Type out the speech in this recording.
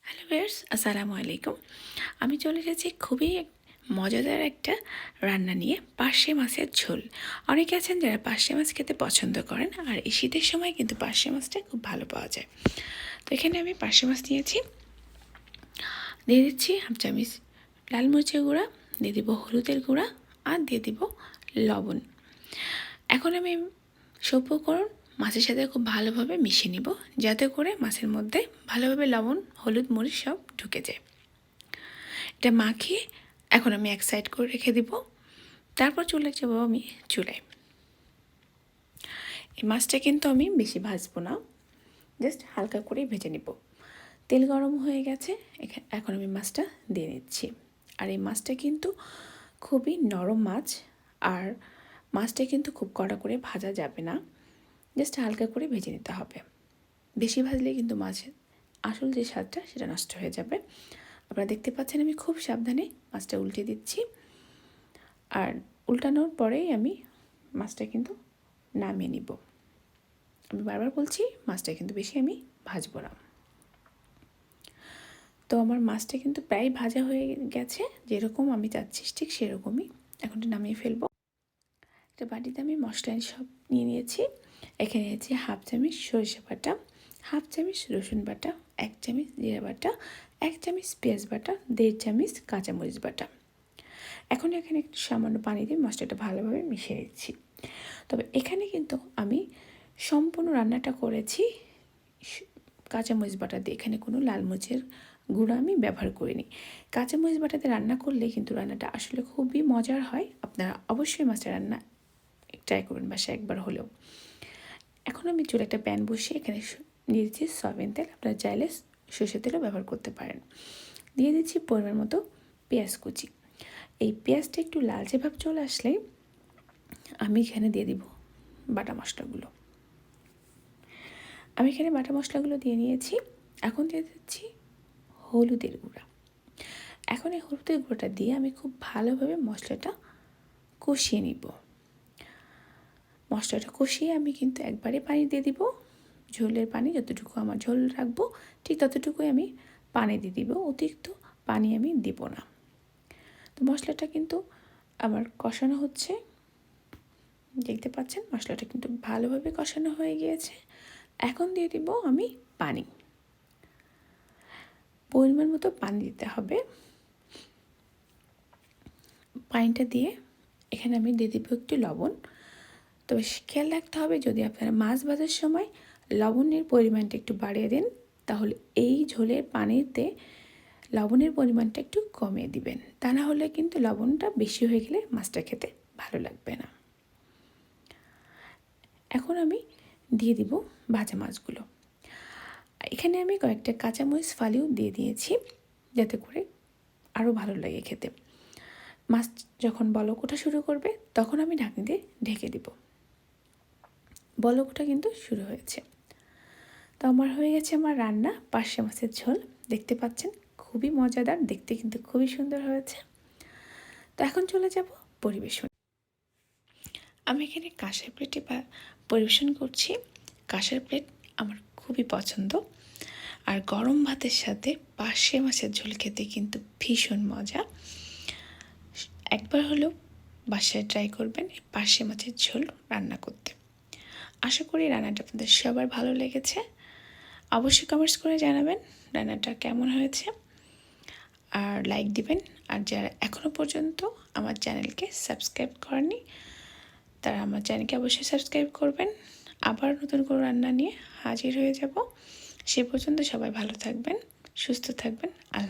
Hello viewers, আসসালামু আলাইকুম। আমি চলে এসেছি খুবই মজাদার একটা রান্না নিয়ে, পার্শে মাছের ঝোল। অনেকে আছেন যারা পার্শে মাছ খেতে পছন্দ করেন, আর এই শীতের সময় কিন্তু পার্শে মাছটা খুব ভালো পাওয়া যায়। তো এখানে আমি পার্শে মাছ নিয়েছি, দিয়ে দিচ্ছি হাফ চামচ লাল মরিচের গুঁড়া, দিয়ে দিব হলুদের গুঁড়া, আর দিয়ে দিব লবণ। এখন আমি সব উপকরণ মাছের সাথে খুব ভালোভাবে মিশিয়ে নিব, যাতে করে মাছের মধ্যে ভালোভাবে লবণ, হলুদ, মরিচ সব ঢুকে যায়। এটা মাখিয়ে এখন আমি এক সাইড করে রেখে দিব। তারপর চলে যাবো আমি চুলায়। এই মাছটা কিন্তু আমি বেশি ভাজবো না, জাস্ট হালকা করেই ভেজে নিব। তেল গরম হয়ে গেছে, এখন আমি মাছটা দিয়ে নিচ্ছি। আর এই মাছটা কিন্তু খুবই নরম মাছ, আর মাছটা কিন্তু খুব কড়া করে ভাজা যাবে না, জাস্ট হালকা করে ভেজে নিতে হবে। বেশি ভাজলে কিন্তু মাছের আসল যে স্বাদটা সেটা নষ্ট হয়ে যাবে। আপনারা দেখতে পাচ্ছেন আমি খুব সাবধানে মাছটা উল্টে দিচ্ছি, আর উল্টানোর পরেই আমি মাছটা কিন্তু নামিয়ে নিব। আমি বারবার বলছি মাছটা কিন্তু বেশি আমি ভাজবো না। তো আমার মাছটা কিন্তু প্রায় ভাজা হয়ে গেছে, যেরকম আমি চাচ্ছি ঠিক সেরকমই। এখন নামিয়ে ফেলবো। একটা বাটিতে আমি মশলা সব নিয়ে নিয়েছি। এখানে নিয়েছি হাফ চামচ সরিষা বাটা, হাফ চামচ রসুন বাটা, 1 চামচ জিরা বাটা, 1 চামচ পেঁয়াজ বাটা, 1.5 চামচ কাঁচামরিচ বাটা। এখন এখানে একটু সামান্য পানি দিয়ে মশলাটা ভালোভাবে মিশিয়ে নিচ্ছি। তবে এখানে কিন্তু আমি সম্পূর্ণ রান্নাটা করেছি কাঁচামরিচ বাটা দিয়ে। এখানে কোনো লাল মরিচের গুঁড়ো আমি ব্যবহার করিনি। কাঁচামরিচ বাটাতে রান্না করলে কিন্তু রান্নাটা আসলে খুবই মজার হয়। আপনারা অবশ্যই মাছের রান্না ট্রাই করবেন বাসায় একবার হলেও। এখন আমি চুলে একটা প্যান বসিয়ে এখানে দিয়ে দিচ্ছি সয়াবিন তেল। আপনারা চাইলে সরষের তেলও ব্যবহার করতে পারেন। দিয়ে দিচ্ছি পরিমাণ মতো পেঁয়াজ কুচি। এই পেঁয়াজটা একটু লালচে ভাব চলে আসলেই আমি এখানে দিয়ে দিব বাটা মশলাগুলো। আমি এখানে বাটা মশলাগুলো দিয়ে নিয়েছি। এখন দিয়ে দিচ্ছি হলুদের গুঁড়া। এখন এই হলুদের গুঁড়োটা দিয়ে আমি খুব ভালোভাবে মশলাটা কষিয়ে নিব। মশলাটা কষিয়ে আমি কিন্তু একবারে পানি দিয়ে দিব। ঝোলের পানি যতটুকু আমার ঝোল রাখবো ঠিক ততটুকুই আমি পানি দিয়ে দিব, অতিরিক্ত পানি আমি দিব না। তো মশলাটা কিন্তু আমার কষানো হচ্ছে, দেখতে পাচ্ছেন মশলাটা কিন্তু ভালোভাবে কষানো হয়ে গিয়েছে। এখন দিয়ে দিব আমি পানি, পরিমাণ মতো পানি দিতে হবে। পানিটা দিয়ে এখানে আমি দিয়ে দিব একটু লবণ। তবে খেয়াল রাখতে হবে, যদি আপনারা মাছ ভাজার সময় লবণের পরিমাণটা একটু বাড়িয়ে দেন, তাহলে এই ঝোলের পানিতে লবণের পরিমাণটা একটু কমিয়ে দিবেন। তা না হলে কিন্তু লবণটা বেশি হয়ে গেলে মাছটা খেতে ভালো লাগবে না। এখন আমি দিয়ে দিব ভাজা মাছগুলো। এখানে আমি কয়েকটা কাঁচামরিচ ফালিও দিয়ে দিয়েছি, যাতে করে আরও ভালো লাগে খেতে। মাছ যখন বলক ওঠা শুরু করবে তখন আমি ঢাকনি দিয়ে ঢেকে দিব। বলক ওঠা কিন্তু শুরু হয়েছে। তো আমার হয়ে গেছে আমার রান্না পার্শে মাছের ঝোল। দেখতে পাচ্ছেন খুবই মজাদার, দেখতে কিন্তু খুবই সুন্দর হয়েছে। তো এখন চলে যাব পরিবেশন। আমি এখানে কাঁসার প্লেটে পরিবেশন করছি। কাঁসার প্লেট আমার খুবই পছন্দ, আর গরম ভাতের সাথে পার্শে মাছের ঝোল খেতে কিন্তু ভীষণ মজা। একবার হলেও বাসায় ট্রাই করবেন এই পার্শে মাছের ঝোল রান্না করতে। আশা করি রান্নাটা আপনাদের সবার ভালো লেগেছে। অবশ্যই কমেন্টস করে জানাবেন রান্নাটা কেমন হয়েছে, আর লাইক দিবেন। আর যারা এখনও পর্যন্ত আমার চ্যানেলকে সাবস্ক্রাইব করেনি, তারা আমার চ্যানেলকে অবশ্যই সাবস্ক্রাইব করবেন। আবার নতুন কোনো রান্না নিয়ে হাজির হয়ে যাব। সে পর্যন্ত সবাই ভালো থাকবেন, সুস্থ থাকবেন। আল্লাহ।